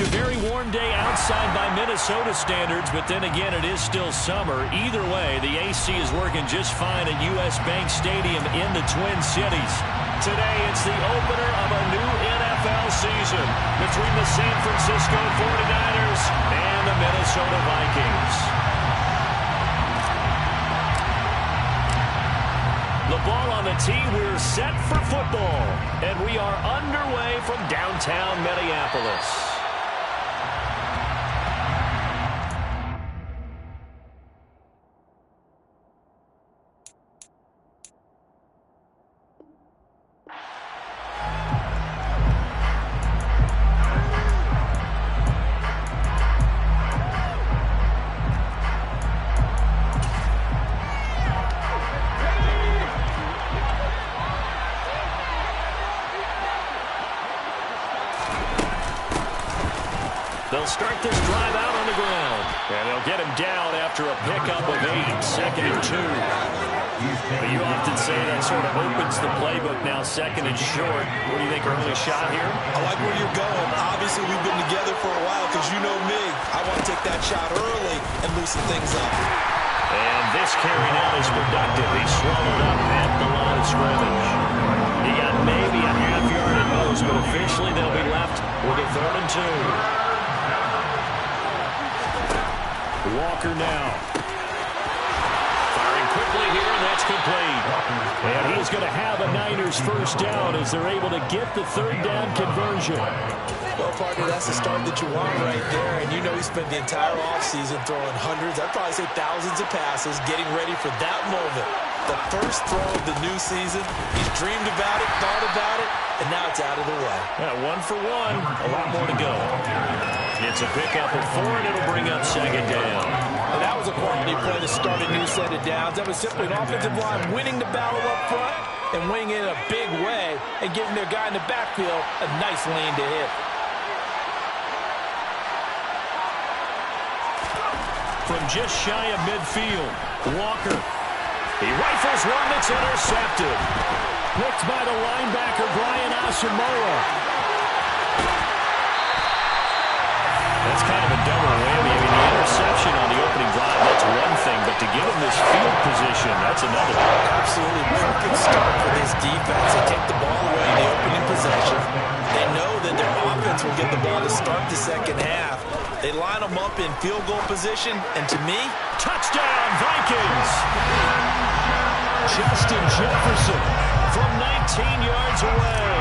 A very warm day outside by Minnesota standards, but then again, it is still summer. Either way, the AC is working just fine at U.S. Bank Stadium in the Twin Cities. Today, it's the opener of a new NFL season between the San Francisco 49ers and the Minnesota Vikings. The ball on the tee, we're set for football, and we are underway from downtown Minneapolis. They'll start this drive out on the ground. And they'll get him down after a pickup of 8, 2nd and 2. But you often say that sort of opens the playbook now, 2nd and short. What do you think, early shot here? I like where you're going. Obviously, we've been together for a while because you know me. I want to take that shot early and loosen things up. And this carry now is productive. He swallowed up at the line of scrimmage. He got maybe a half yard at most, but officially they'll be left with a 3rd and 2. Walker now. Firing quickly here, and that's complete. And he's going to have a Niners first down as they're able to get the 3rd down conversion. Well, partner, that's the start that you want right there. And you know he spent the entire offseason throwing hundreds, I'd probably say thousands of passes, getting ready for that moment. The first throw of the new season. He's dreamed about it, thought about it, and now it's out of the way. Yeah, 1 for 1. A lot more to go. It's a pickup of 4, and it'll bring up 2nd down. And that was a quality play to start a new set of downs. That was simply an offensive line winning the battle up front and winning it in a big way and giving their guy in the backfield a nice lane to hit. From just shy of midfield, Walker. He rifles one that's intercepted. Picked by the linebacker, Brian Asamoah. That's kind of a double whammy. I mean, the interception on the opening drive, that's one thing, but to give him this field position, that's another. Absolutely perfect start for this defense. They take the ball away in the opening possession. They know that their offense will get the ball to start the second half. They line them up in field goal position, and to me, touchdown, Vikings! Justin Jefferson from 19 yards away.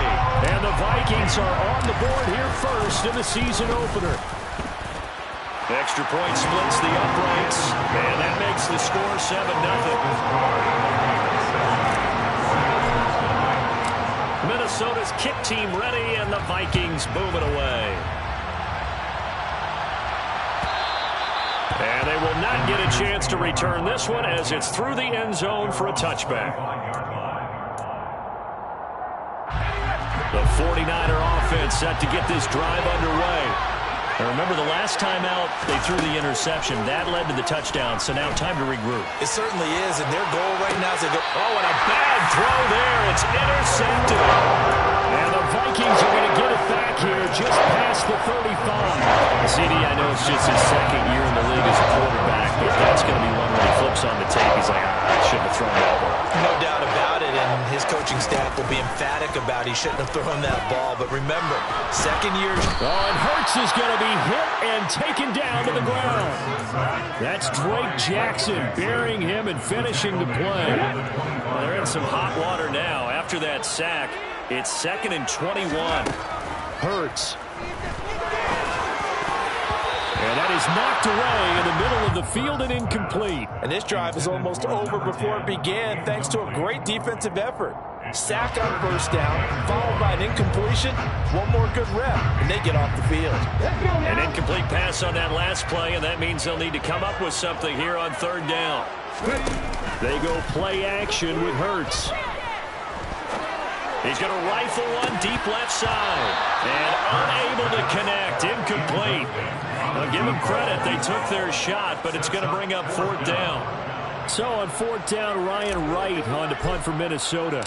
And the Vikings are on the board here first in the season opener. Extra point splits the uprights, and that makes the score 7-0. Minnesota's kick team ready, and the Vikings boom it away. And they will not get a chance to return this one as it's through the end zone for a touchback. The 49er offense set to get this drive underway. And remember, the last time out, they threw the interception. That led to the touchdown, so now time to regroup. It certainly is, and their goal right now is to go. Oh, and a bad throw there. It's intercepted. And the Vikings are going to get it back here just past the 35. CD, I know it's just his 2nd year in the league as a quarterback, but that's going to be one where he flips on the tape. He's like, I shouldn't have thrown that one. No doubt about it, and his coaching staff will be emphatic about he shouldn't have thrown that ball. But remember, 2nd year. Oh, and Hurts is going to be hit and taken down to the ground. That's Drake Jackson burying him and finishing the play. Well, they're in some hot water now. After that sack, it's 2nd and 21. Hurts. And that is knocked away in the middle of the field and incomplete. And this drive is almost over before it began thanks to a great defensive effort. Sack on first down, followed by an incompletion, one more good rep, and they get off the field. An incomplete pass on that last play, and that means they'll need to come up with something here on 3rd down. They go play action with Hurts. He's going to rifle one deep left side. And unable to connect. Incomplete. I'll give them credit. They took their shot, but it's going to bring up 4th down. So on 4th down, Ryan Wright on to punt for Minnesota.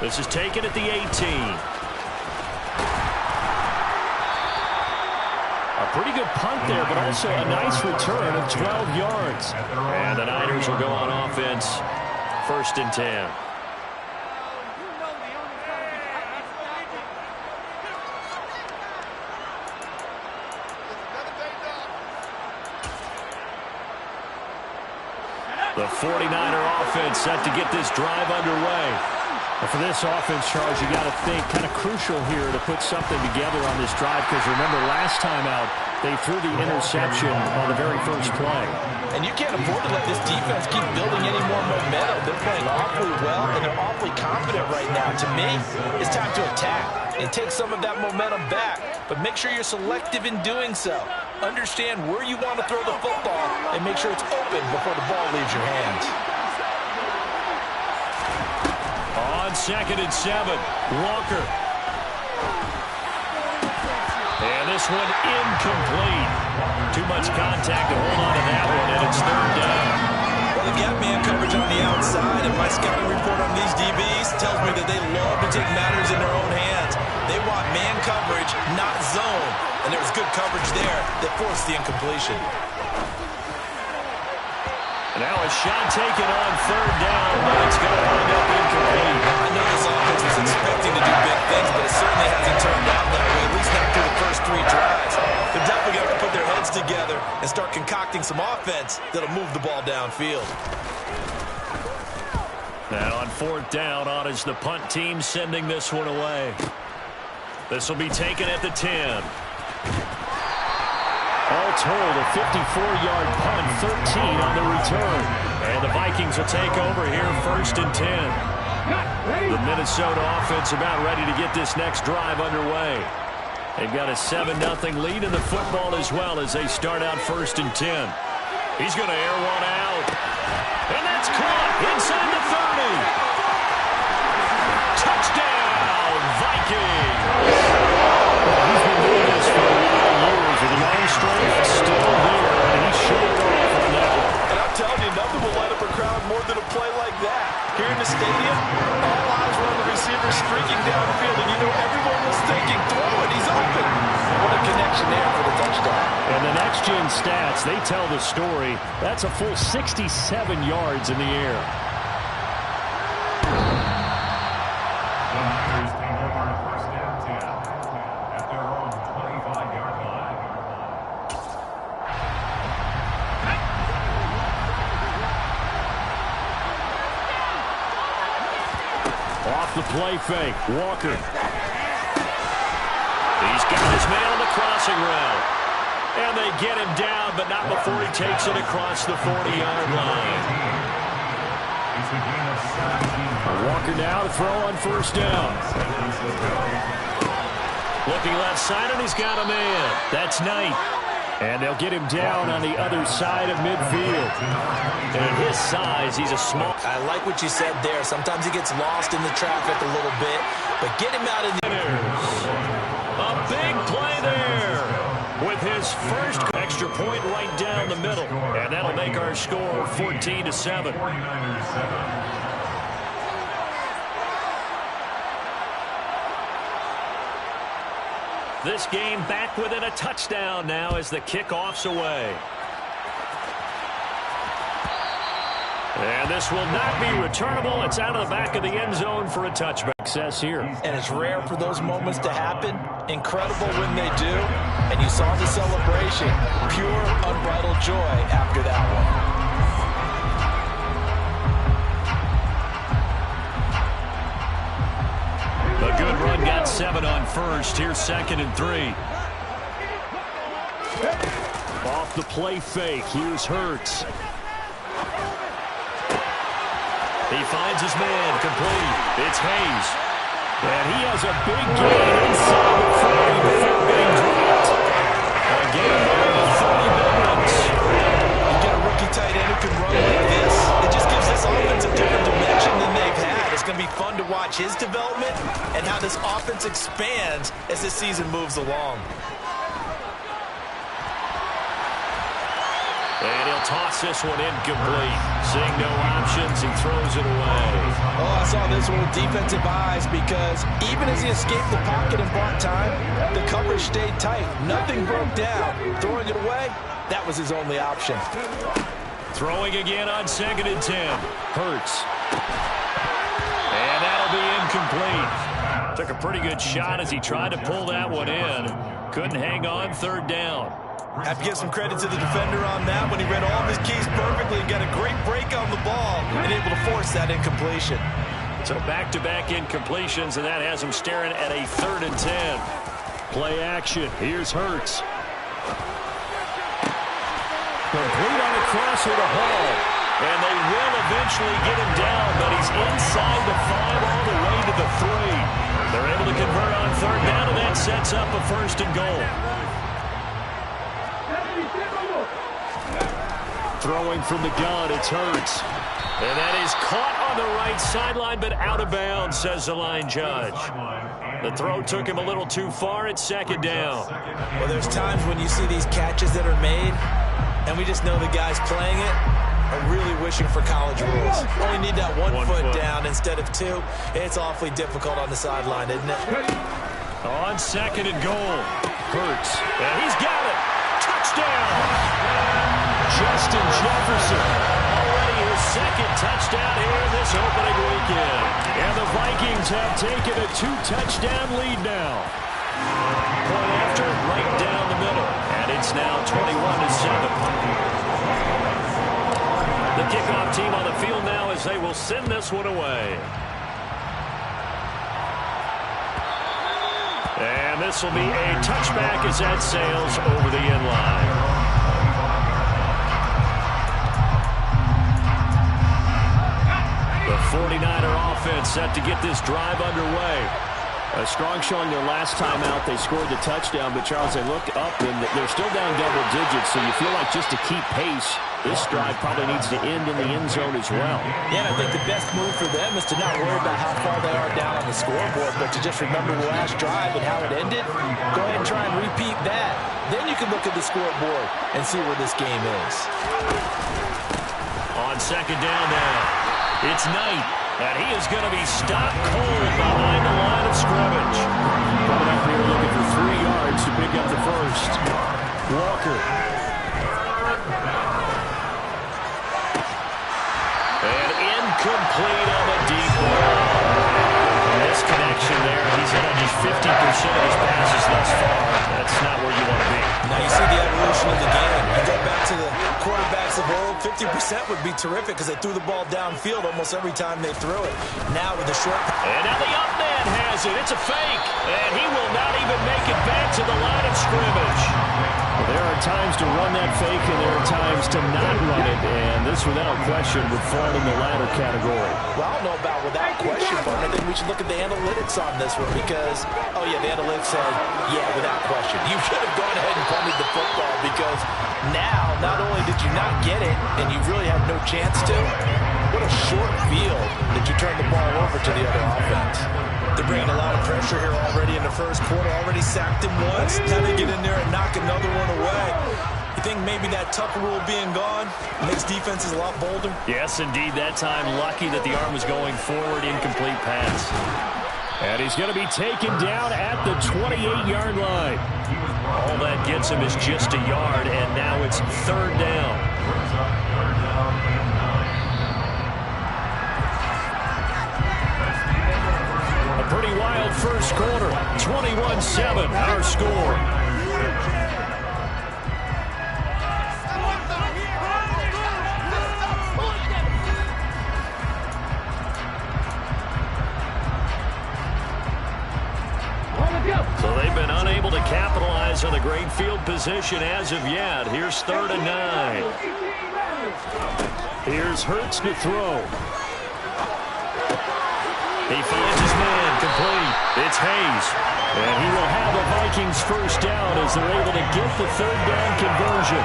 This is taken at the 18. A pretty good punt there, but also a nice return of 12 yards. And the Niners will go on offense, 1st and 10. The 49er offense set to get this drive underway. Well, for this offense, Charles, you got to think kind of crucial here to put something together on this drive, because remember last time out they threw the interception on the very first play. And you can't afford to let this defense keep building any more momentum. They're playing awfully well, and they're awfully confident right now. To me, it's time to attack and take some of that momentum back, but make sure you're selective in doing so. Understand where you want to throw the football and make sure it's open before the ball leaves your hands. On 2nd and 7, Walker. And this one incomplete. Too much contact to hold on to that one, and it's 3rd down. Well, they've got man coverage on the outside, and my scouting report on these DBs tells me that they love to take matters in their own hands. They want man coverage, not zone. And there was good coverage there that forced the incompletion. Now a shot taken on 3rd down, but it's going to wind up incomplete. I know this offense was expecting to do big things, but it certainly hasn't turned out that way, at least not through the first 3 drives. They're definitely going to have to put their heads together and start concocting some offense that'll move the ball downfield. And on 4th down, on is the punt team sending this one away. This will be taken at the 10. All told, a 54-yard punt, 13 on the return. And the Vikings will take over here, 1st and 10. The Minnesota offense about ready to get this next drive underway. They've got a 7-0 lead in the football as well as they start out 1st and 10. He's going to air one out. And that's caught inside the 30. Touchdown, Vikings. He's been doing this for a lot of years with an arm strength still there, and he showed off on that one. And I'm telling you, nothing will light up a crowd more than a play like that. Here in the stadium, all eyes were on the receiver streaking downfield, and you know everyone was thinking, throw it, he's open. What a connection there for the touchdown. And the next-gen stats, they tell the story. That's a full 67 yards in the air. Off the play fake, Walker. He's got his man on the crossing route. And they get him down, but not before he takes it across the 40-yard line. Walker now to throw on 1st down. Looking left side, and he's got a man. That's Knight. And they'll get him down on the other side of midfield. And at his size, he's a small... I like what you said there. Sometimes he gets lost in the traffic a little bit, but get him out in the... A big play there with his first extra point right down the middle. And that'll make our score 14-7. This game back within a touchdown now as the kickoff's away. And this will not be returnable. It's out of the back of the end zone for a touchback. Success here. And it's rare for those moments to happen. Incredible when they do. And you saw the celebration. Pure, unbridled joy after that one. A good run got 7 on 1st. Here's 2nd and 3. Off the play fake. Here's Hurts. He finds his man, complete. It's Hayes. And he has a big gain inside the 40 before being dropped. Again, there are 30 minutes. You get a rookie tight end who can run like this. It just gives this offense a different dimension than they've had. It's going to be fun to watch his development and how this offense expands as this season moves along. And he'll toss this one incomplete. Seeing no options, he throws it away. Oh, I saw this one with defensive eyes because even as he escaped the pocket and bought time, the coverage stayed tight. Nothing broke down. Throwing it away, that was his only option. Throwing again on 2nd and 10. Hurts. And that'll be incomplete. Took a pretty good shot as he tried to pull that one in. Couldn't hang on 3rd down. Have to give some credit to the defender on that when he read all of his keys perfectly and got a great break on the ball and able to force that incompletion. So back-to-back incompletions, and that has him staring at a 3rd and 10. Play action. Here's Hurts. Complete on a crosser to Hall. And they will eventually get him down, but he's inside the 5 all the way to the 3. They're able to convert on 3rd down, and that sets up a 1st and goal. Throwing from the gun, it's Hurts. And that is caught on the right sideline, but out of bounds, says the line judge. The throw took him a little too far at 2nd down. Well, there's times when you see these catches that are made, and we just know the guys playing it are really wishing for college rules. Only need that one foot down instead of 2. It's awfully difficult on the sideline, isn't it? On 2nd and goal, Hurts. And he's got it. Touchdown. Justin Jefferson, already his 2nd touchdown here in this opening weekend. And the Vikings have taken a 2-touchdown lead now. Point after, right down the middle. And it's now 21-7. The kickoff team on the field now as they will send this one away. And this will be a touchback as that sails over the end line. The 49er offense set to get this drive underway. A strong showing their last time out. They scored the touchdown, but Charles, they look up and they're still down double digits, so you feel like just to keep pace, this drive probably needs to end in the end zone as well. Yeah, and I think the best move for them is to not worry about how far they are down on the scoreboard, but to just remember the last drive and how it ended. Go ahead and try and repeat that. Then you can look at the scoreboard and see where this game is. On 2nd down now, it's Knight, and he is going to be stopped cold behind the line of scrimmage. Coming up here looking for 3 yards to pick up the 1st. Walker. And incomplete on the deep ball. Misconnection there. He's hit on just 50% of his passes thus far. That's not where you want to be. Now you see the evolution of the game. You go back to the quarterbacks of old, 50% would be terrific because they threw the ball downfield almost every time they threw it. Now with the short... And now the up man has it. It's a fake. And he will not even make it back to the line of scrimmage. Well, there are times to run that fake and there are times to not run it. And this, without question, would fall in the latter category. Well, I don't know about without question, but I think we should look at the analytics on this one because, oh, yeah, the analytics said, yeah, without question. You should have gone ahead and punted the football because now, not only did you not get it and you really had no chance to, what a short field that you turned the ball over to the other offense. They're bringing a lot of pressure here already in the first quarter. Already sacked him once. Now they get in there and knock another one away. You think maybe that Tucker rule being gone makes defenses a lot bolder? Yes, indeed. That time, lucky that the arm was going forward. Incomplete pass. And he's going to be taken down at the 28-yard line. All that gets him is just a yard, and now it's 3rd down. A pretty wild first quarter. 21-7, our score. So they've been unable to capitalize on the great field position as of yet. Here's 3rd and 9. Here's Hurts to throw. He finds his man, complete. It's Hayes. And he will have the Vikings 1st down as they're able to get the 3rd down conversion.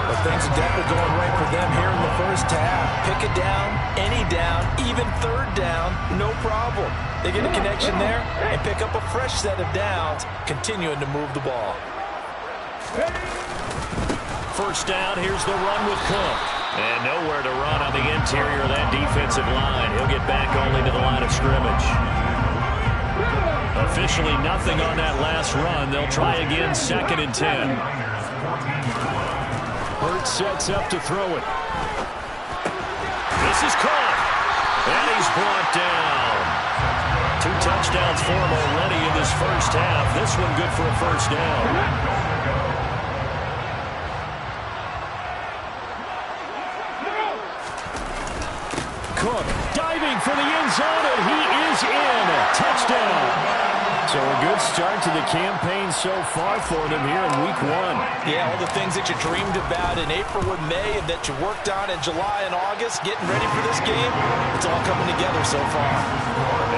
But things are definitely going right for them here in the first half. Pick it down, any down, even 3rd down, no problem. They get a connection there and pick up a fresh set of downs, continuing to move the ball. first down. Here's the run with Cook. And nowhere to run on the interior of that defensive line. He'll get back only to the line of scrimmage. Officially nothing on that last run. They'll try again, 2nd and 10. Hurts sets up to throw it. This is caught. And he's brought down. 2 touchdowns for him already in this first half. This one good for a first down. Cook diving for the end zone, and he is in. Touchdown. So a good start to the campaign so far for them here in week 1. Yeah, all the things that you dreamed about in April and May and that you worked on in July and August, getting ready for this game, it's all coming together so far.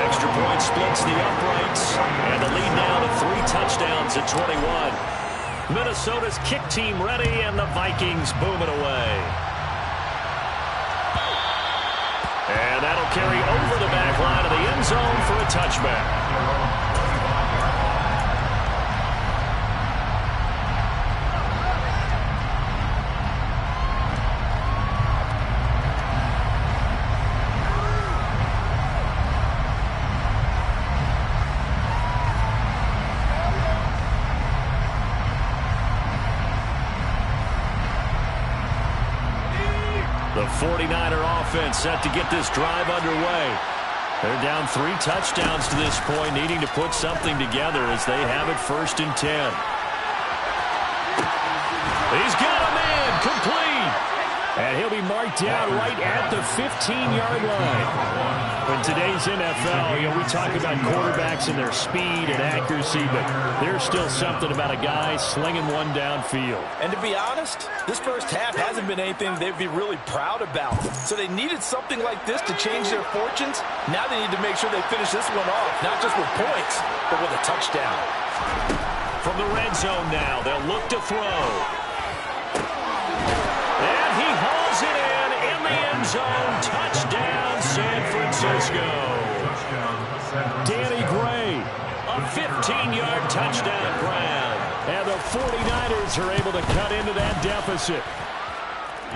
Extra point splits the uprights, and the lead now to 3 touchdowns at 21. Minnesota's kick team ready, and the Vikings boom it away. And that'll carry over the back line of the end zone for a touchback. The 49er offense set to get this drive underway. They're down 3 touchdowns to this point, needing to put something together as they have it 1st and 10. He's got a man, complete. And he'll be marked down right at the 15-yard line. In today's NFL, we talk about quarterbacks and their speed and accuracy, but there's still something about a guy slinging one downfield. And to be honest, this first half hasn't been anything they'd be really proud about. So they needed something like this to change their fortunes. Now they need to make sure they finish this one off, not just with points, but with a touchdown. From the red zone now, they'll look to throw. And he hauls it in the end zone. Touchdown, San Francisco. Danny Gray, a 15-yard touchdown grab. And the 49ers are able to cut into that deficit.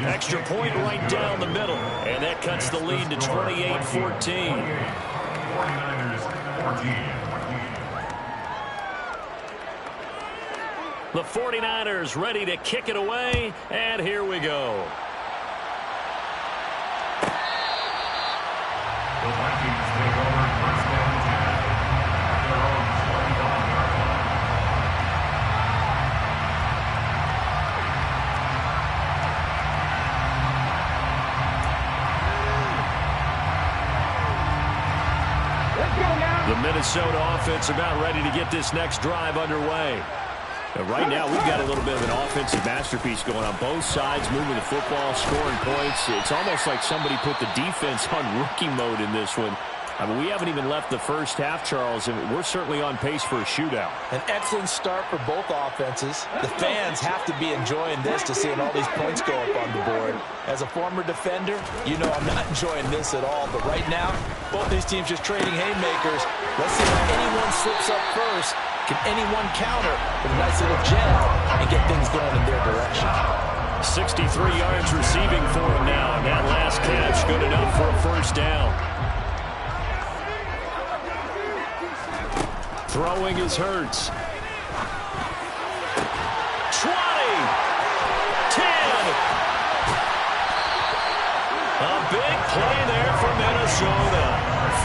Extra point right down the middle. And that cuts the lead to 28-14. 49ers 14. The 49ers ready to kick it away, and here we go. The Vikings take over 1st and 10 at their own 21-yard line. The Minnesota offense about ready to get this next drive underway. Right now, we've got a little bit of an offensive masterpiece going on both sides, moving the football, scoring points. It's almost like somebody put the defense on rookie mode in this one. I mean, we haven't even left the first half, Charles, and we're certainly on pace for a shootout. An excellent start for both offenses. The fans have to be enjoying this to seeing all these points go up on the board. As a former defender, you know I'm not enjoying this at all. But right now, both these teams just trading haymakers. Let's see if anyone slips up first. Can anyone counter with a nice little jab and get things going in their direction? 63 yards receiving for him now. And that last catch good enough for a first down. Throwing is Hurts. 20. 10. A big play there for Minnesota.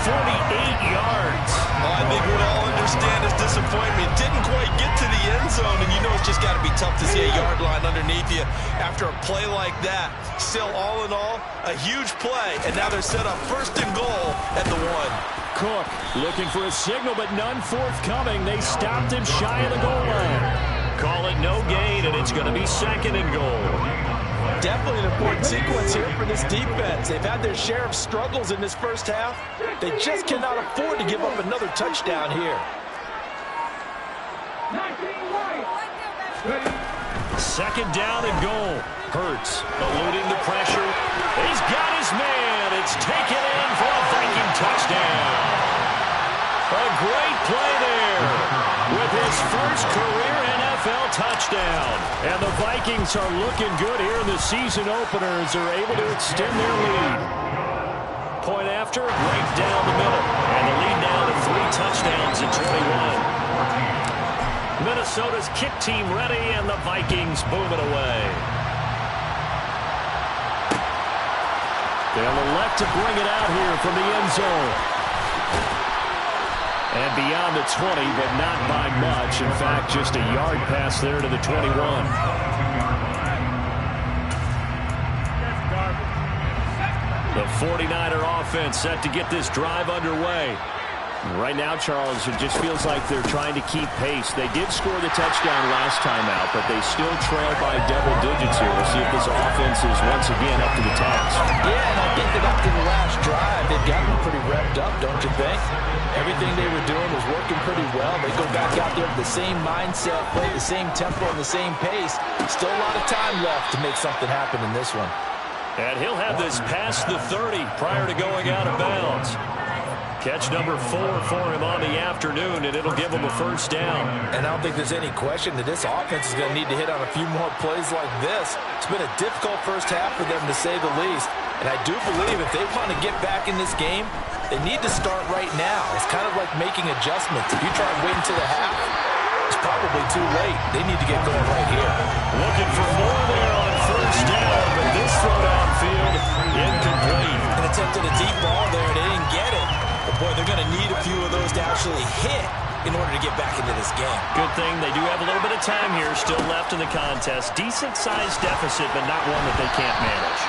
48 yards. I think we'd all understand his disappointment. Didn't quite get to the end zone, and you know it's just got to be tough to see a yard line underneath you after a play like that. Still, all in all, a huge play, and now they're set up 1st and goal at the 1. Cook looking for a signal, but none forthcoming. They stopped him shy of the goal line. Call it no gain, and it's going to be 2nd and goal. Definitely an important sequence here for this defense. They've had their share of struggles in this first half. They just cannot afford to give up another touchdown here. 2nd down and goal. Hurts eluding the pressure. He's got his man. It's taken in for a Viking touchdown. A great play there with his first career NFL NFL touchdown. And the Vikings are looking good here in the season opener as they're able to extend their lead. Point after, right down the middle. And the lead now to 3 touchdowns at 21. Minnesota's kick team ready, and the Vikings boom it away. They'll elect to bring it out here from the end zone. And beyond the 20, but not by much. In fact, just a yard pass there to the 21. The 49er offense set to get this drive underway. Right now, Charles, it just feels like they're trying to keep pace. They did score the touchdown last time out, but they still trail by double digits here. We'll see if this offense is once again up to the task. Yeah, and I think that after the last drive, they've gotten pretty revved up, don't you think? Everything they were doing was working pretty well. They go back out there with the same mindset, play the same tempo and the same pace. Still a lot of time left to make something happen in this one. And he'll have this past the 30 prior to going out of bounds. Catch number 4 for him on the afternoon, and it'll give him a first down. And I don't think there's any question that this offense is going to need to hit on a few more plays like this. It's been a difficult first half for them, to say the least. And I do believe if they want to get back in this game, they need to start right now. It's kind of like making adjustments. If you try and wait until the half, it's probably too late. They need to get going right here. Looking for more there on first down, but this throw downfield incomplete. And attempted a deep ball there, and they didn't get it. But boy, they're going to need a few of those to actually hit in order to get back into this game. Good thing they do have a little bit of time here still left in the contest. Decent-sized deficit, but not one that they can't manage.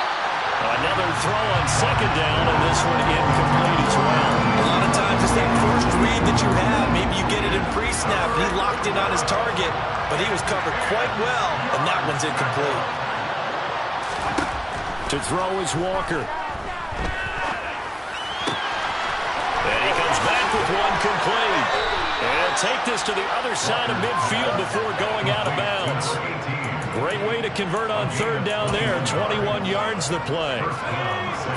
Another throw on second down, and this one incomplete as well. A lot of times it's that first read that you have. Maybe you get it in pre-snap, and he locked in on his target, but he was covered quite well, and that one's incomplete. To throw is Walker. And he comes back with one complete. And take this to the other side of midfield before going out of bounds. Great way to convert on third down there. 21 yards the play.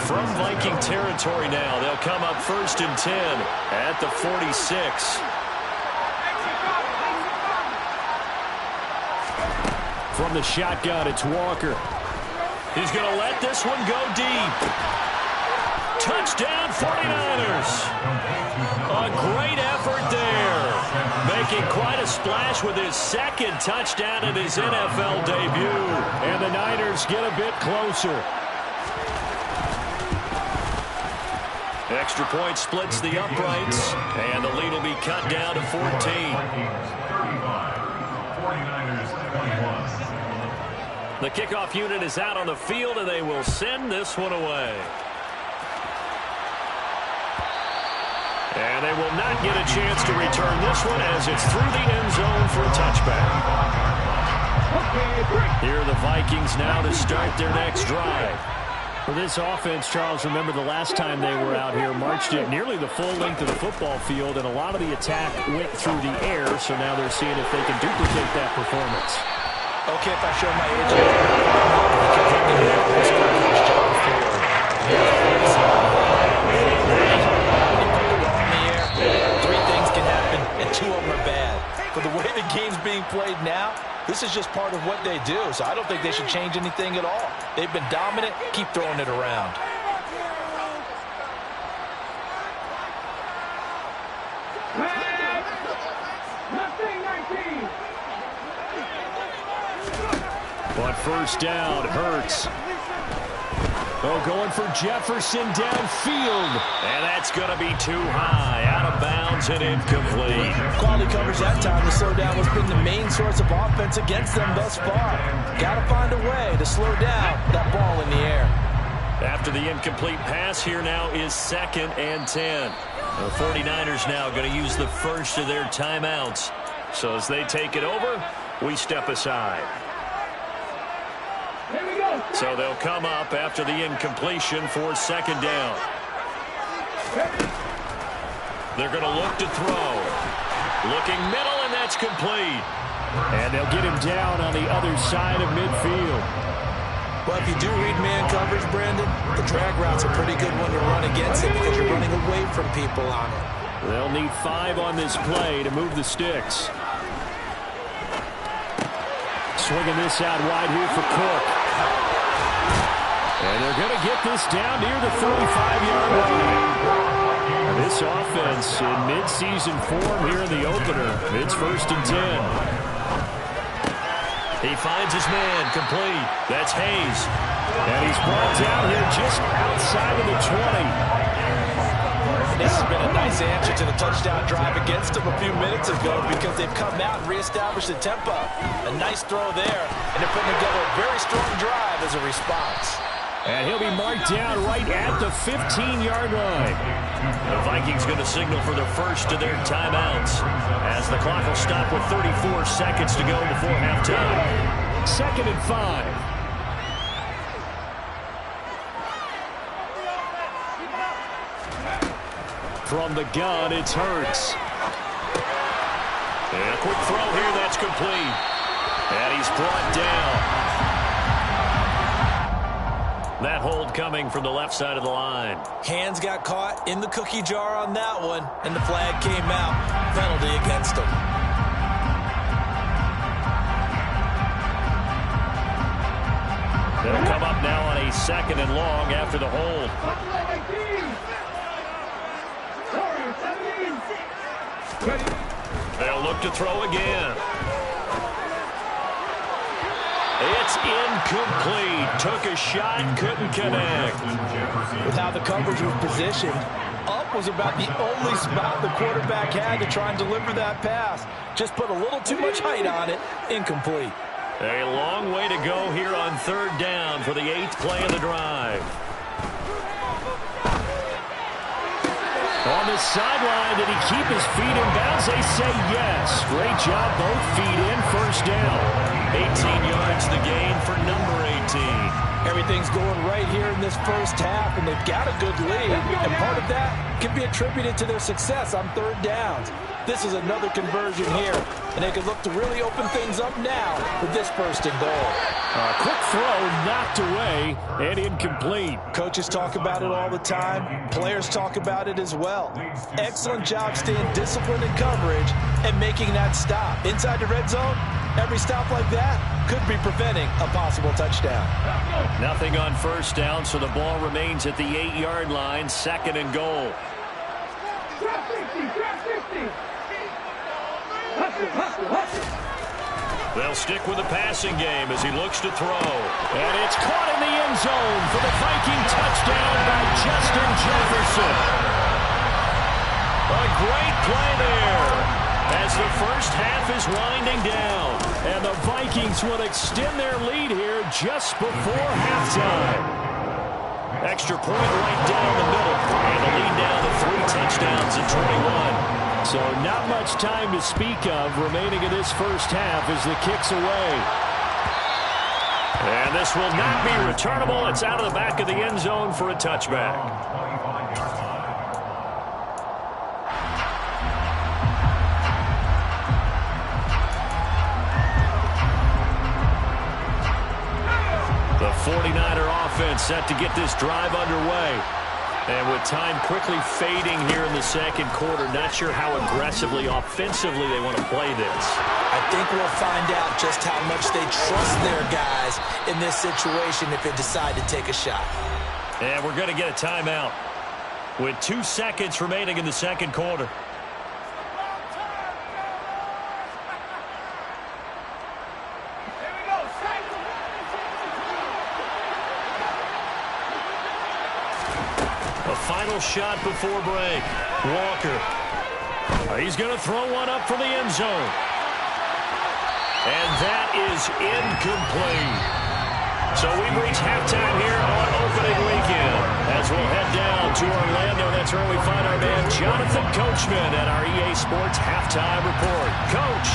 From Viking territory now, they'll come up first and 10 at the 46. From the shotgun, it's Walker. He's going to let this one go deep. Touchdown 49ers. A great effort there. Making quite a splash with his second touchdown in his NFL debut. And the Niners get a bit closer. Extra point splits the uprights. And the lead will be cut down to 14. 49ers 21. The kickoff unit is out on the field, and they will send this one away. And they will not get a chance to return this one as it's through the end zone for a touchback. Here are the Vikings now to start their next drive. For this offense, Charles, remember the last time they were out here, marched it nearly the full length of the football field, and a lot of the attack went through the air, so now they're seeing if they can duplicate that performance. Okay, if I show my age, because I'm going to have this coverage job for three things can happen, and 2 of them are bad. For the way the game's being played now, this is just part of what they do, so I don't think they should change anything at all. They've been dominant. Keep throwing it around. But first down, Hurts. Oh, going for Jefferson downfield. And that's going to be too high. Out of bounds and incomplete. Quality coverage that time. The slowdown has been the main source of offense against them thus far. Got to find a way to slow down that ball in the air. After the incomplete pass, here now is 2nd and 10. The 49ers now going to use the first of their timeouts. So as they take it over, we step aside. So they'll come up after the incompletion for 2nd down. They're going to look to throw. Looking middle, and that's complete. And they'll get him down on the other side of midfield. Well, if you do read man coverage, Brandon, the drag route's a pretty good one to run against it because you're running away from people on it. They'll need 5 on this play to move the sticks. Swinging this out wide here for Cook. And they're going to get this down near the 35-yard line. This offense in midseason form here in the opener. It's 1st and 10. He finds his man, complete. That's Hayes. And he's brought down here just outside of the 20. This has been a nice answer to the touchdown drive against them a few minutes ago because they've come out and reestablished the tempo. A nice throw there, and they're putting together a very strong drive as a response. And he'll be marked down right at the 15-yard line. The Vikings going to signal for the first of their timeouts as the clock will stop with 34 seconds to go before halftime. 2nd and 5. From the gun, it's Hurts. And a quick throw here, that's complete. And he's brought down. That hold coming from the left side of the line. Hands got caught in the cookie jar on that one, and the flag came out. Penalty against him. They'll come up now on a 2nd and long after the hold. They'll look to throw again. It's incomplete. Took a shot, couldn't connect. With how the coverage was positioned, up was about the only spot the quarterback had to try and deliver that pass. Just put a little too much height on it. Incomplete. A long way to go here on 3rd down for the 8th play of the drive. On the sideline, did he keep his feet in bounds? They say yes. Great job, both feet in, 1st down. 18 yards the gain for number 18. Everything's going right here in this first half, and they've got a good lead. And part of that can be attributed to their success on 3rd downs. This is another conversion here, and they can look to really open things up now with this 1st and goal. A quick throw knocked away and incomplete. Coaches talk about it all the time. Players talk about it as well. Excellent job staying disciplined in coverage and making that stop. Inside the red zone, every stop like that could be preventing a possible touchdown. Nothing on 1st down, so the ball remains at the 8-yard line, 2nd and goal. They'll stick with the passing game as he looks to throw. And it's caught in the end zone for the Viking touchdown by Justin Jefferson. A great play there as the first half is winding down. And the Vikings will extend their lead here just before halftime. Extra point right down the middle. And the lead down to 3 touchdowns at 21. So not much time to speak of remaining in this first half as the kick's away. And this will not be returnable. It's out of the back of the end zone for a touchback. The 49er offense set to get this drive underway. And with time quickly fading here in the 2nd quarter, not sure how aggressively, offensively they want to play this. I think we'll find out just how much they trust their guys in this situation if they decide to take a shot. And we're going to get a timeout with 2 seconds remaining in the 2nd quarter. Final shot before break. Walker. He's going to throw one up for the end zone. And that is incomplete. So we've reached halftime here on opening weekend. As we'll head down to Orlando, that's where we find our man Jonathan Coachman at our EA Sports Halftime Report. Coach.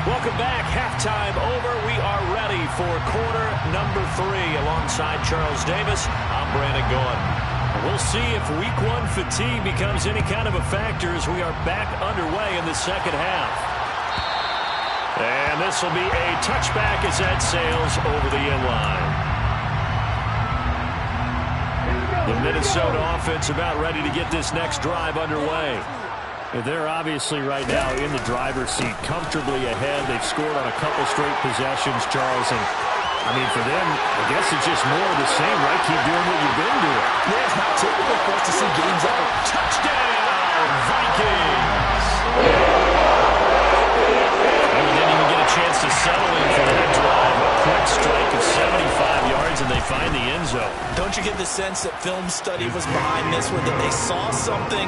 Welcome back. Halftime over. We are ready for quarter number 3 alongside Charles Davis. I'm Brandon Gordon. We'll see if week 1 fatigue becomes any kind of a factor as we are back underway in the 2nd half. And this will be a touchback as that sails over the end line. The Minnesota offense about ready to get this next drive underway. They're obviously right now in the driver's seat, comfortably ahead. They've scored on a couple straight possessions, Charles. And, I mean, for them, I guess it's just more of the same, right? Keep doing what you've been doing. Yeah, it's not typical for us to see games out. Touchdown, Vikings! And we didn't even get a chance to settle in for that drive. A quick strike of 75 yards, and they find the end zone. Don't you get the sense that film study was behind this one, that they saw something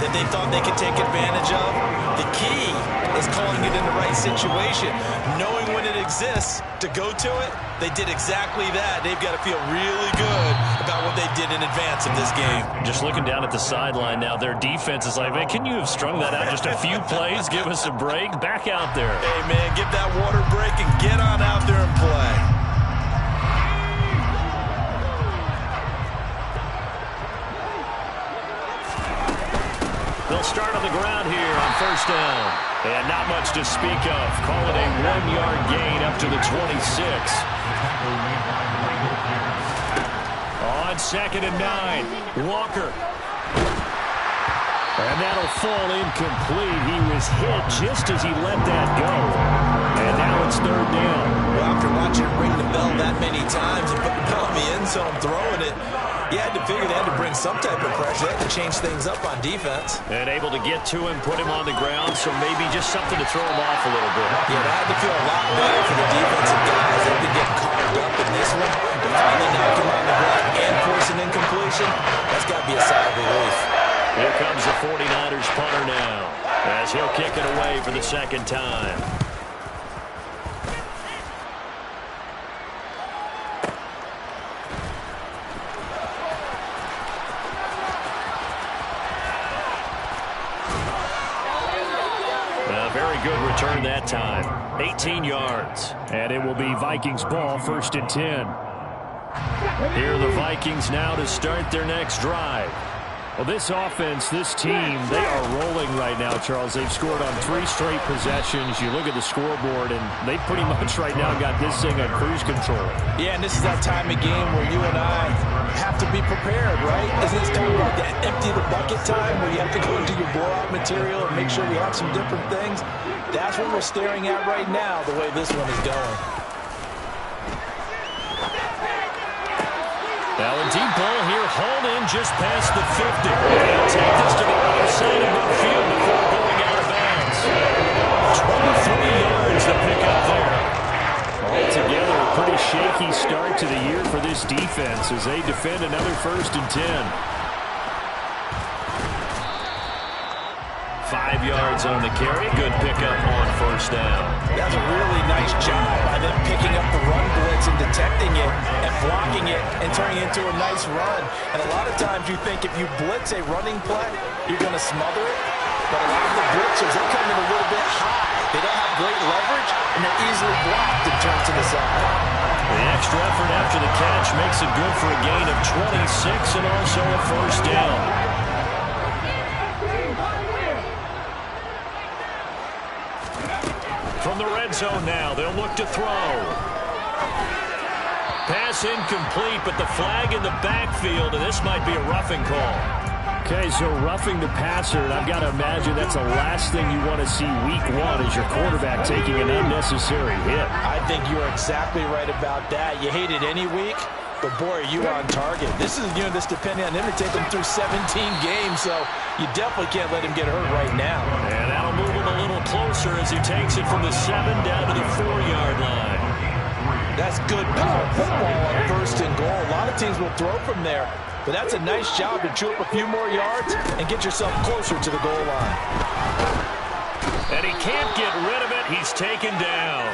that they thought they could take advantage of? The key is calling it in the right situation. Knowing when it exists to go to it, they did exactly that. They've got to feel really good about what they did in advance of this game. Just looking down at the sideline now, their defense is like, man, can you have strung that out just a few plays? Give us a break. Back out there. Hey, man, give that water break and get on out there and play. They'll start on the ground here on first down. And not much to speak of. Call it a 1-yard gain up to the 26. On 2nd and 9, Walker. And that'll fall incomplete. He was hit just as he let that go. And now it's 3rd down. Well, after watching him ring the bell that many times and put the ball in the end zone throwing it, you had to figure they had to bring some type of pressure. They had to change things up on defense. And able to get to him, put him on the ground, so maybe just something to throw him off a little bit. Yeah, that had to feel a lot better for the defensive guys. They've been getting carved up in this one. To finally knock him on the ground and force an incompletion, that's got to be a sigh of relief. Here comes the 49ers punter now, as he'll kick it away for the 2nd time. Very good return that time. 18 yards. And it will be Vikings ball, 1st and 10. Here are the Vikings now to start their next drive. Well, this offense, this team, they are rolling right now, Charles. They've scored on 3 straight possessions. You look at the scoreboard, and they pretty much right now got this thing on cruise control. Yeah, and this is that time of game where you and I have to be prepared, right? Isn't this kind of like that empty the bucket time where you have to go into your blowout material and make sure we have some different things? That's what we're staring at right now, the way this one is going. Now a deep ball here, hauled in just past the 50. They'll take this to the other side of midfield before going out of bounds. 23 yards to pick up there. Altogether, a pretty shaky start to the year for this defense as they defend another 1st and 10. 5 yards on the carry. Good pickup on 1st down. That's a really nice job by them picking up the run blitz and detecting it and blocking it and turning it into a nice run. And a lot of times you think if you blitz a running play, you're going to smother it. But a lot of the blitzers, they come in a little bit high. They don't have great leverage, and they're easily blocked and turned to the side. The extra effort after the catch makes it good for a gain of 26 and also a 1st down. From the red zone now, they'll look to throw. Pass incomplete, but the flag in the backfield, and this might be a roughing call. Okay, so roughing the passer, and I've got to imagine that's the last thing you want to see week 1 is your quarterback taking an unnecessary hit. I think you are exactly right about that. You hate it any week, but boy, are you on target. This is, this depending on him to take him through 17 games, so you definitely can't let him get hurt right now. And that'll move him a little closer as he takes it from the 7 down to the 4-yard line. That's good football on 1st and goal. A lot of teams will throw from there, but that's a nice job to chew up a few more yards and get yourself closer to the goal line. And he can't get rid of it. He's taken down.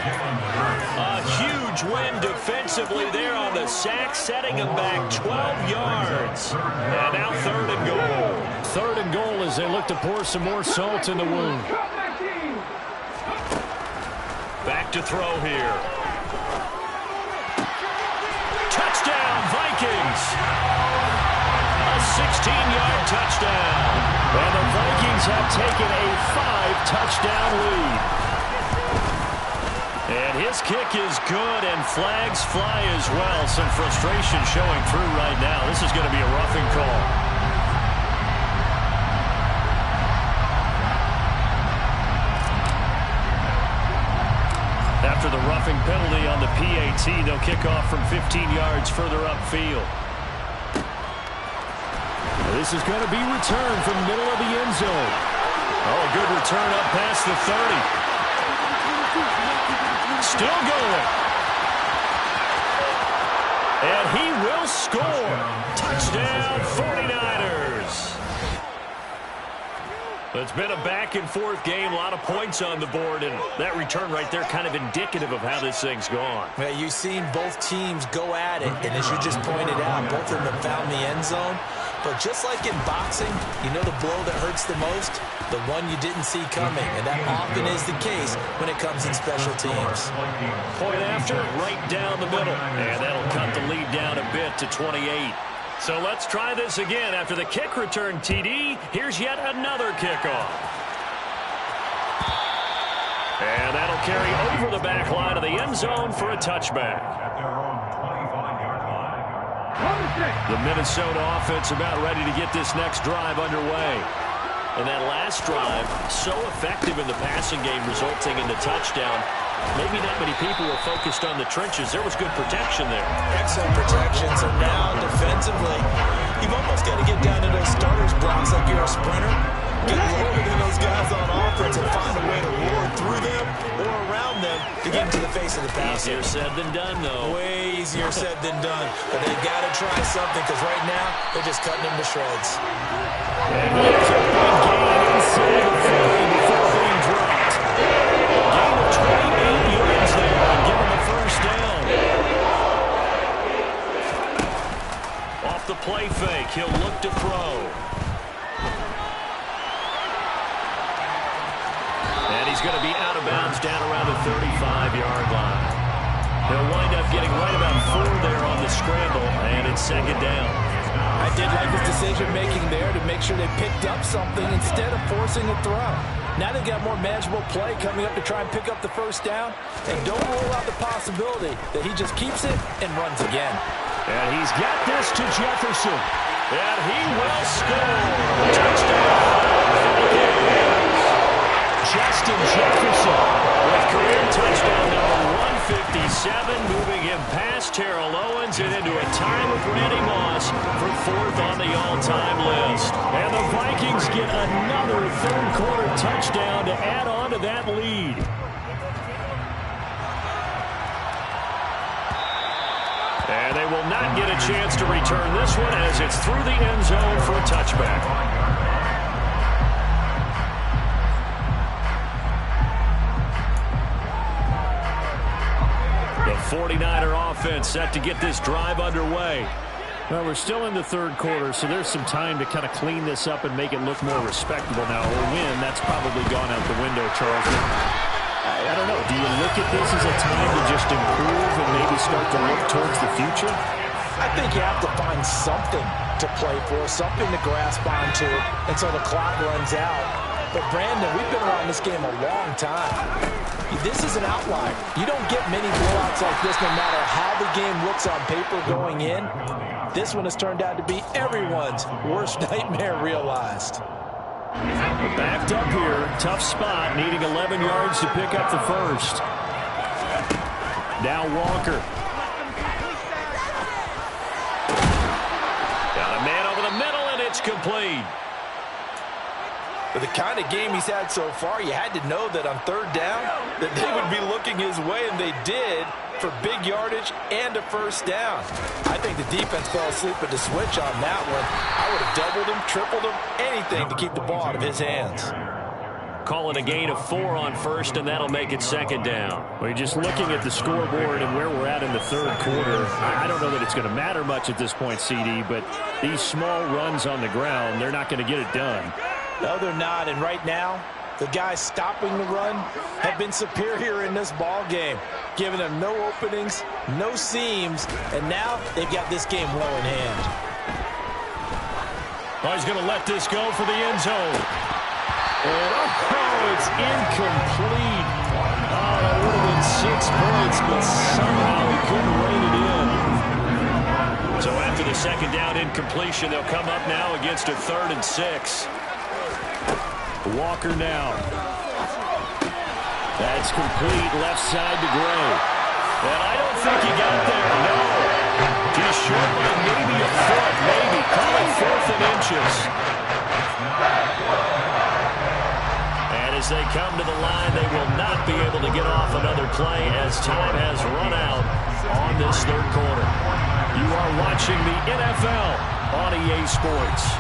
A huge win defensively there on the sack, setting him back 12 yards. And now 3rd and goal. 3rd and goal as they look to pour some more salt in the wound. Back to throw here. Touchdown, Vikings. A 16-yard touchdown. And the Vikings have taken a 5-touchdown lead. And his kick is good, and flags fly as well. Some frustration showing through right now. This is going to be a roughing call. After the roughing penalty on the PAT, they'll kick off from 15 yards further upfield. This is going to be returned from the middle of the end zone. Oh, a good return up past the 30. Still going. And he will score. Touchdown, 49ers. It's been a back-and-forth game, a lot of points on the board, and that return right there kind of indicative of how this thing's gone. Yeah, you've seen both teams go at it, and as you just pointed out, both of them have found the end zone. But just like in boxing, you know the blow that hurts the most? The one you didn't see coming, and that often is the case when it comes in special teams. Point after, right down the middle, and that'll cut the lead down a bit to 28. So let's try this again. After the kick return TD, here's yet another kickoff. And that'll carry over the back line of the end zone for a touchback. The Minnesota offense about ready to get this next drive underway. And that last drive, so effective in the passing game, resulting in the touchdown. Maybe not many people were focused on the trenches. There was good protection there. Excellent protection. So now, defensively, you've almost got to get down to those starters blocks like you're a sprinter. Get lower than those guys on offense and find a way to roar through them or around them to get into the face of the passer. Easier said than done, though. Way easier said than done. But they've got to try something because right now, they're just cutting them to shreds. And here's a big gain inside the 40 before being dropped. Gain of 28 yards there and give him the first down. Off the play fake, he'll look to throw. And he's going to be out of bounds down around the 35-yard line. He'll wind up getting right about 4 there on the scramble, and it's second down. I did like his decision-making there to make sure they picked up something instead of forcing a throw. Now they've got more manageable play coming up to try and pick up the first down. And don't rule out the possibility that he just keeps it and runs again. And he's got this to Jefferson. And he will score. Touchdown. Justin Jefferson with career touchdown number 157, moving him past Terrell Owens and into a tie with Randy Moss for 4th on the all-time list. And the Vikings get another third-quarter touchdown to add on to that lead. And they will not get a chance to return this one as it's through the end zone for a touchback. The 49er offense set to get this drive underway. Well, we're still in the third quarter, so there's some time to kind of clean this up and make it look more respectable now. Or win, that's probably gone out the window, Charles. I don't know. Do you look at this as a time to just improve and maybe start to look towards the future? I think you have to find something to play for, something to grasp onto until the clock runs out. But, Brandon, we've been around this game a long time. This is an outlier. You don't get many blowouts like this no matter how the game looks on paper going in. This one has turned out to be everyone's worst nightmare realized. Backed up here. Tough spot. Needing 11 yards to pick up the first. Now Walker. Got a man over the middle, and it's complete. For the kind of game he's had so far, you had to know that on third down that they would be looking his way, and they did for big yardage and a first down. I think the defense fell asleep at the switch on that one. I would have doubled him, tripled him, anything to keep the ball out of his hands. Call it a gain of 4 on first, and that'll make it second down. Well, you're just looking at the scoreboard and where we're at in the third quarter. I don't know that it's going to matter much at this point, CD, but these small runs on the ground, they're not going to get it done. No, they're not, and right now, the guys stopping the run have been superior in this ball game, giving them no openings, no seams, and now they've got this game well in hand. Oh, he's going to let this go for the end zone. And oh, it's incomplete. Oh, that would have been 6 points, but somehow he couldn't rein it in. So after the second down incompletion, they'll come up now against a 3rd and 6. Walker now. That's complete left side to Gray. And I don't think he got there, no. He's short by maybe a foot, maybe. Call it 4th and inches. And as they come to the line, they will not be able to get off another play as time has run out on this third quarter. You are watching the NFL on EA Sports.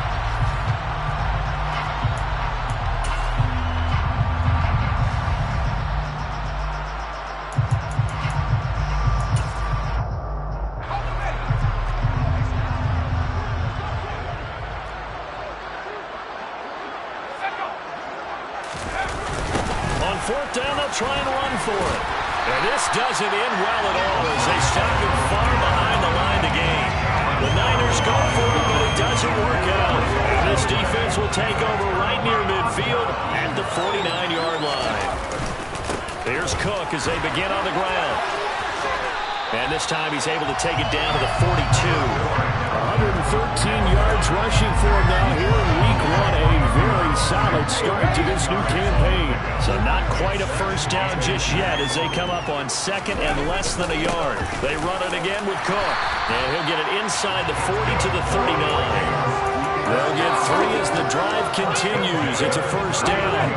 Fourth down, they'll try and run for it. And this doesn't end well at all as they stop him far behind the line to gain. The Niners go for it, but it doesn't work out. This defense will take over right near midfield at the 49-yard line. Here's Cook as they begin on the ground. And this time he's able to take it down to the 42. 113 yards rushing for him now here in week 1. A very solid start to this new campaign. So not quite a first down just yet as they come up on 2nd and less than a yard. They run it again with Cook. And he'll get it inside the 40 to the 39. They'll get 3 as the drive continues. It's a first down.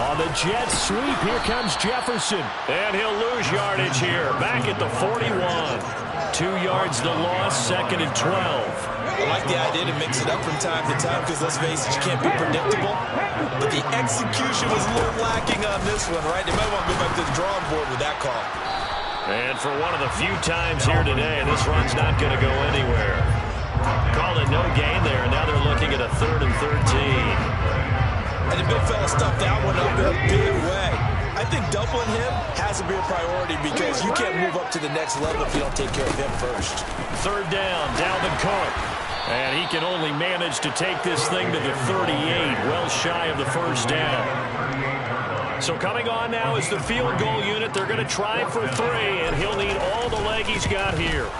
On the jet sweep, here comes Jefferson. And he'll lose yardage here, back at the 41. 2 yards the loss, 2nd and 12. I like the idea to mix it up from time to time because, let's face it, you can't be predictable. But the execution was a little lacking on this one, right? They might want to go back to the drawing board with that call. And for one of the few times here today, this run's not going to go anywhere. Called it no gain there, and now they're looking at a 3rd and 13. And the big fella stuffed that one up in a big way. I think doubling him has to be a priority because you can't move up to the next level if you don't take care of him first. 3rd down, Dalvin Cook. And he can only manage to take this thing to the 38, well shy of the first down. So coming on now is the field goal unit. They're going to try for 3, and he'll need all the leg he's got here.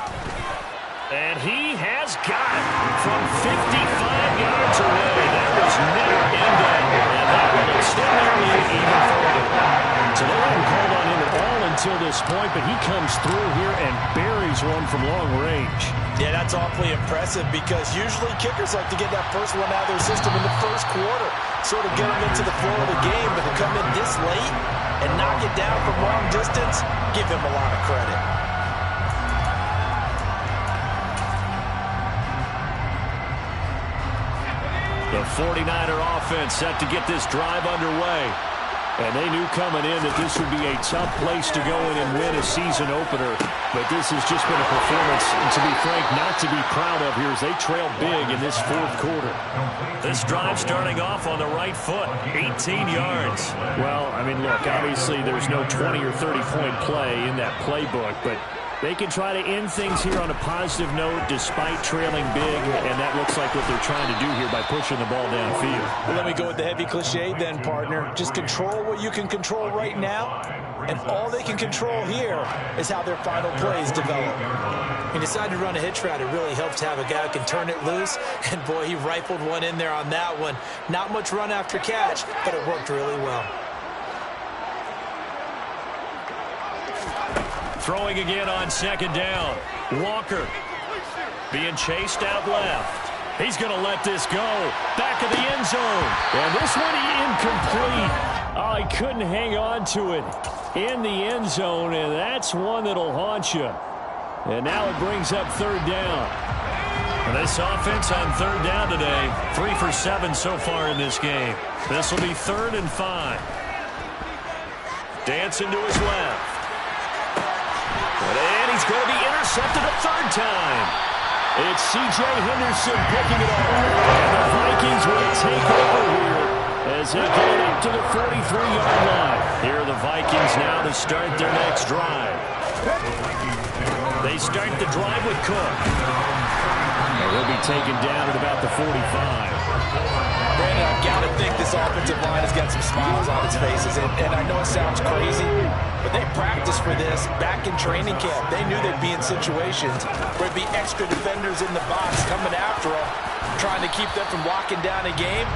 And he has got it from 55 yards away. That was never ended. And that will extend their lead even further. So they haven't called on him at all until this point, but he comes through here and buries one from long range. Yeah, that's awfully impressive because usually kickers like to get that first one out of their system in the first quarter. Sort of get them into the flow of the game, but to come in this late and knock it down from long distance, give him a lot of credit. The 49er offense set to get this drive underway. And they knew coming in that this would be a tough place to go in and win a season opener. But this has just been a performance, and to be frank, not to be proud of here as they trail big in this 4th quarter. This drive starting off on the right foot, 18 yards. Well, I mean, look, obviously there's no 20 or 30-point play in that playbook, but they can try to end things here on a positive note despite trailing big, and that looks like what they're trying to do here by pushing the ball downfield. Well, let me go with the heavy cliche then, partner. Just control what you can control right now, and all they can control here is how their final plays develop. He decided to run a hitch route. It really helps to have a guy who can turn it loose, and boy, he rifled one in there on that one. Not much run after catch, but it worked really well. Throwing again on 2nd down. Walker being chased out left. He's going to let this go. Back of the end zone. And this one incomplete. Oh, he couldn't hang on to it in the end zone, and that's one that'll haunt you. And now it brings up 3rd down. And this offense on 3rd down today, 3 for 7 so far in this game. This will be 3rd and 5. Dancing to his left. And he's going to be intercepted a 3rd time. It's C.J. Henderson picking it up. And the Vikings will take over here as they get it up to the 43-yard line. Here are the Vikings now to start their next drive. They start the drive with Cook. And he'll be taken down at about the 45. Brandon, I've got to think this offensive line has got some smiles on its faces. And I know it sounds crazy, but they practiced for this back in training camp. They knew they'd be in situations where it'd be extra defenders in the box coming after them, trying to keep them from locking down a game.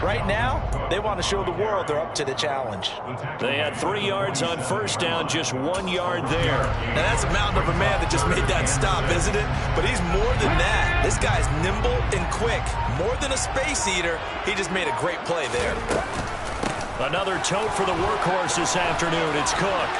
Right now, they want to show the world they're up to the challenge. They had 3 yards on first down, just 1 yard there. Now, that's a mountain of a man that just made that stop, isn't it? But he's more than that. This guy's nimble and quick. More than a space eater, he just made a great play there. Another tote for the workhorse this afternoon. It's Cook.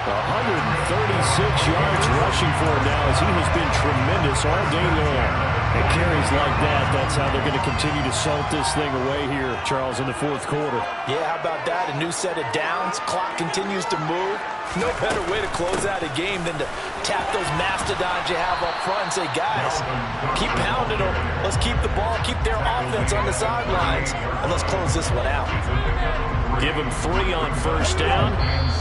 136 yards rushing for him now as he has been tremendous all day long. And carries like that, that's how they're going to continue to salt this thing away here, Charles, in the fourth quarter. Yeah, how about that? A new set of downs. Clock continues to move. No better way to close out a game than to tap those mastodons you have up front and say, guys, keep pounding them. Let's keep the ball, keep their offense on the sidelines, and let's close this one out. Give him 3 on first down.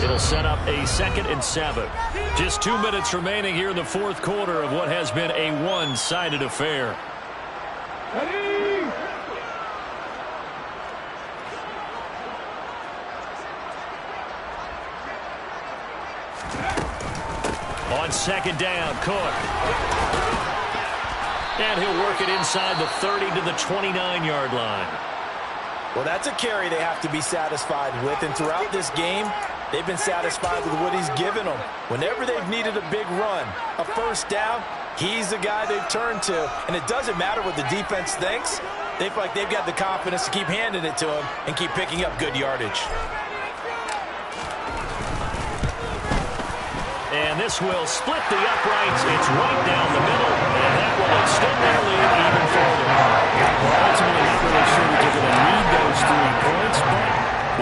It'll set up a 2nd and 7. Just 2 minutes remaining here in the fourth quarter of what has been a one-sided affair. Ready? On 2nd down, Cook. And he'll work it inside the 30 to the 29-yard line. Well, that's a carry they have to be satisfied with, and throughout this game, they've been satisfied with what he's given them. Whenever they've needed a big run, a first down, he's the guy they've turned to. And it doesn't matter what the defense thinks. They feel like they've got the confidence to keep handing it to him and keep picking up good yardage. And this will split the uprights. It's right down the middle, and that will extend their lead even further. Well, ultimately, not really sure that they're going to need those 3 points, but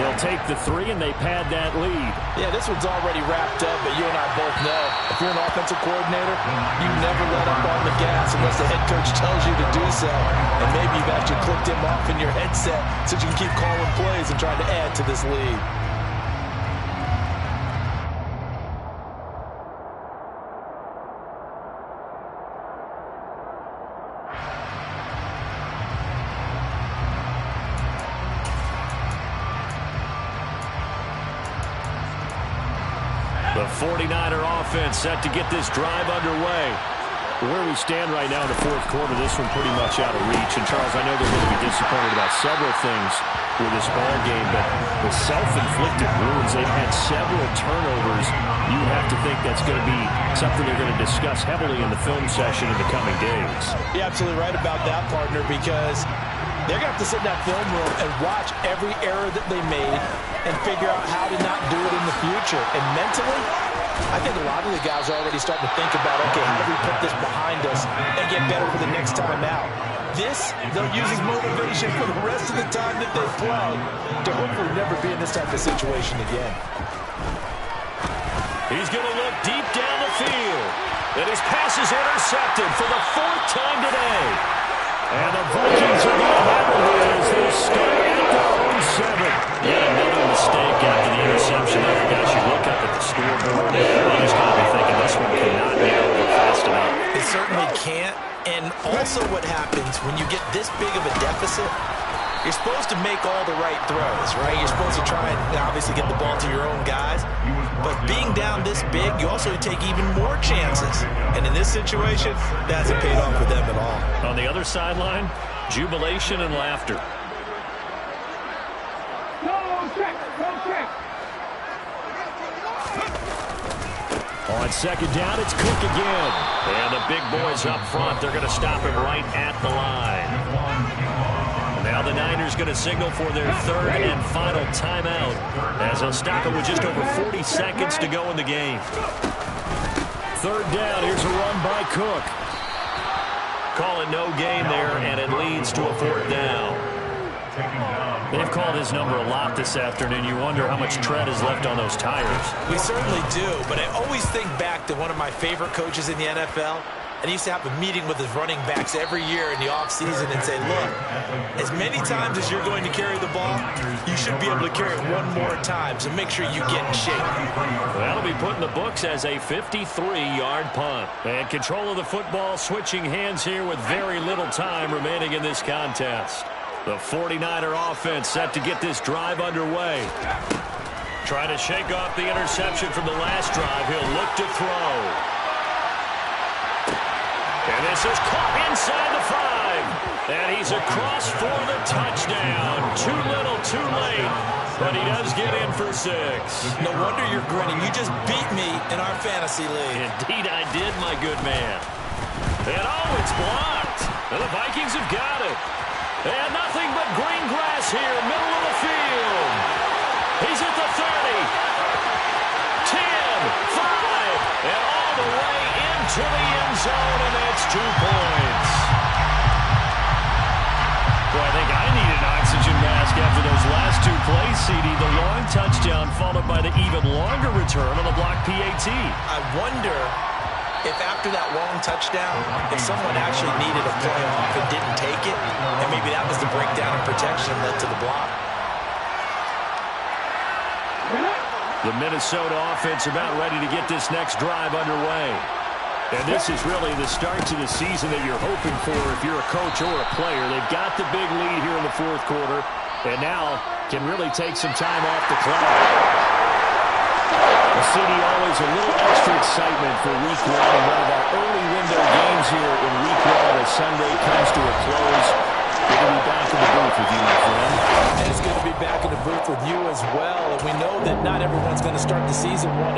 they'll take the 3, and they pad that lead. Yeah, this one's already wrapped up, but you and I both know if you're an offensive coordinator, you never let up on the gas unless the head coach tells you to do so. And maybe you've actually clicked him off in your headset so you can keep calling plays and trying to add to this lead. The 49er offense set to get this drive underway. Where we stand right now in the fourth quarter, this one pretty much out of reach. And, Charles, I know they're going to be disappointed about several things with this ball game, but the self-inflicted wounds, they've had several turnovers. You have to think that's going to be something they're going to discuss heavily in the film session in the coming days. You're absolutely right about that, partner, because they're going to have to sit in that film room and watch every error that they made and figure out how to not do it in the future. And mentally, I think a lot of the guys are already starting to think about, okay, how do we put this behind us and get better for the next time out? This, they'll use as motivation for the rest of the time that they play to hopefully never be in this type of situation again. He's going to look deep down the field. And his pass is intercepted for the 4th time today. And the Vikings are going to have it here as they start at their own 7. Yet another mistake after the interception. There, guys, you look up at the scoreboard, you just got to be thinking this one cannot get over fast enough. It certainly can't. And also what happens when you get this big of a deficit, you're supposed to make all the right throws, right? You're supposed to try and obviously get the ball to your own guys. But being down this big, you also take even more chances. And in this situation, that hasn't paid off for them at all. On the other sideline, jubilation and laughter. On 2nd down, it's Cook again. And the big boys up front, they're going to stop him right at the line. Now the Niners going to signal for their 3rd and final timeout as they'll stop it with just over 40 seconds to go in the game. 3rd down, here's a run by Cook. Call it no gain there, and it leads to a 4th down. They've called his number a lot this afternoon. You wonder how much tread is left on those tires. We certainly do, but I always think back to one of my favorite coaches in the NFL, and he used to have a meeting with his running backs every year in the offseason and say, look, as many times as you're going to carry the ball, you should be able to carry it one more time, so make sure you get in shape. That'll be put in the books as a 53-yard punt. And control of the football switching hands here with very little time remaining in this contest. The 49er offense set to get this drive underway. Trying to shake off the interception from the last drive. He'll look to throw. And this is caught inside the 5. And he's across for the touchdown. Too little, too late. But he does get in for 6. No wonder you're grinning. You just beat me in our fantasy league. Indeed I did, my good man. And oh, it's blocked. And the Vikings have got it. And nothing but green grass here, middle of the field. He's at the 30. 10, 5, and all the way into the end zone, and that's 2 points. Boy, I think I need an oxygen mask after those last 2 plays, CD. The long touchdown followed by the even longer return on the block PAT. I wonder if after that long touchdown, if someone actually needed a play off and didn't take it, and maybe that was the breakdown in protection that led to the block. The Minnesota offense about ready to get this next drive underway. And this is really the start to the season that you're hoping for if you're a coach or a player. They've got the big lead here in the 4th quarter, and now can really take some time off the clock. The CD always a little extra excitement for Week 1 and one of our early window games here in Week 1 as Sunday comes to a close. Good to be back in the booth with you, my friend. And it's good to be back in the booth with you as well. And we know that not everyone's going to start the season 1